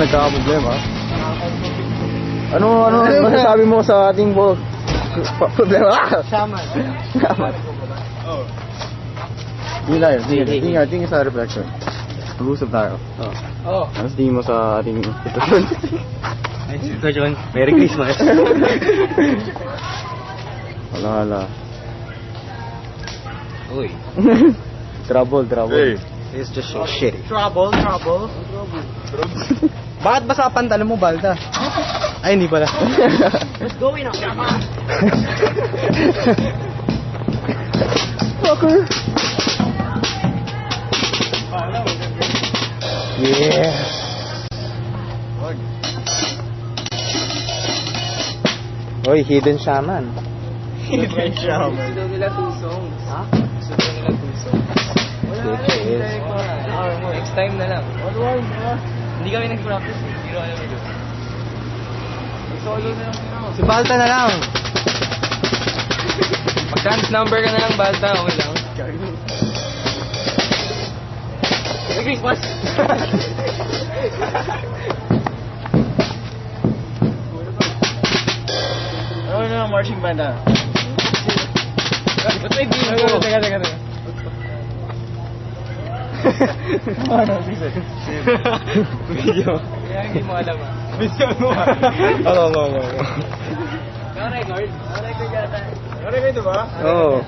Nagkakaproblema. Ano masasabi mo sa ating problema? Shaman. Oh. Tingin sa reflection. Mag-usap tayo. Oh. Ano tingin mo sa ating sitwasyon? Ay, sitwasyon. Merry Christmas. Wala. Uy. Trouble. Hey. It's just so shitty. Trouble. Bakit basa ang pantalon mo, Balda? Ay, hindi pala. What's going on? Fucker. Yeah. Uy, hidden shaman. Hidden shaman. Sudo nila 2 songs. Ha? Sudo nila 2 songs. Next time na lang. Hindi kami nag-practice. Zero alam mo doon. Solo na lang. Si Balta na lang. Mag-dance number ka na lang, Balta. Okay lang. Merry Christmas! Ano na marching band ah? Ba't may bingo? Teka. Video. Kaya hindi mo alam ah. Video mo ah. Oo. Naka-record? Naka-record yata. Naka-record ba? Oo.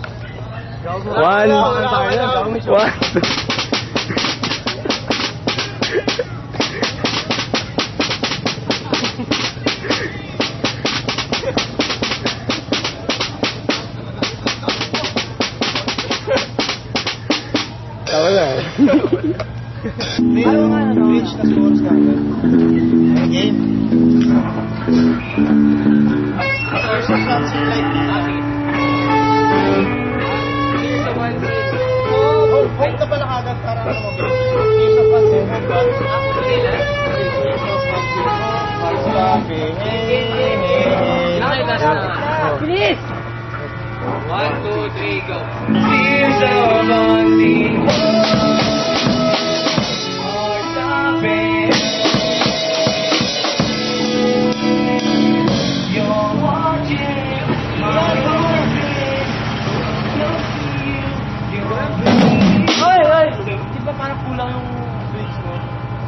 One. Tawa na. Ano nga na reach na scores ka? Game. There's a something like Here's the one thing. Hold na pala kagad para ano mag-reach. Here's a fun thing. Bilis! 1, 2, 3, go! Tears of unseen are stopping. You're watching my heartbeat. Hoy! Di ba parang kulang yung bridge mo?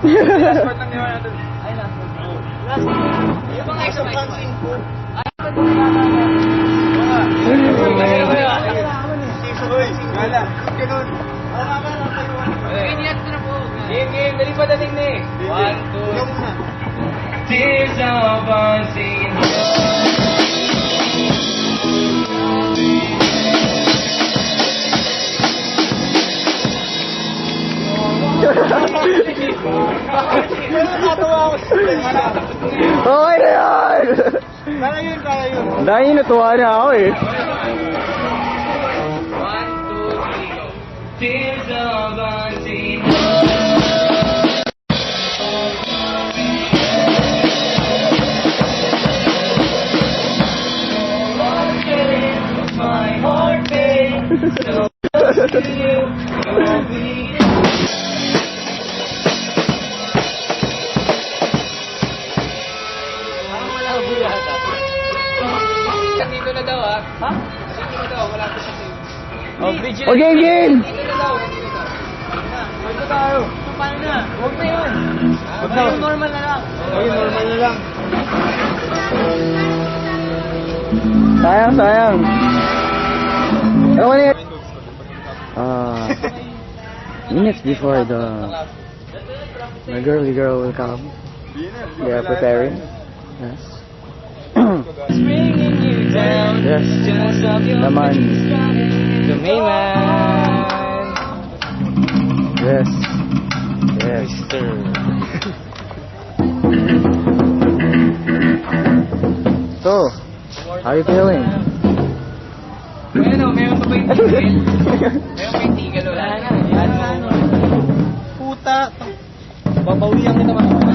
Last part lang niya natin. Ay, last part. Last part. Yung mga exercise mo. Game, dali pa dating na eh. 1, 2, tears of unseen. Okay na yan! Kaya yun. Dahil natuwa na ako eh. 1, 2, 3, go. Tears of unseen. My heart beats so close to you. You'll be. Parang malabo yata. Dito na daw ah. Ha? Dito na daw, wala pa siya. Oh, video. Okay, game! Dito na daw, dito na. Huwag na tayo. Paano na? Huwag na yun. Huwag na yun, normal na lang. Normal na lang. Sayang. Ano man yun? Minutes before the girly girl will come. We are preparing. Yes. Bringing you down. Yes. Just of your Naman. the main man. Yes. So, how are you feeling? Meron pa ba yung tigil? Meron pa yung tigil? Wala na. Puta. Babawian kita mga.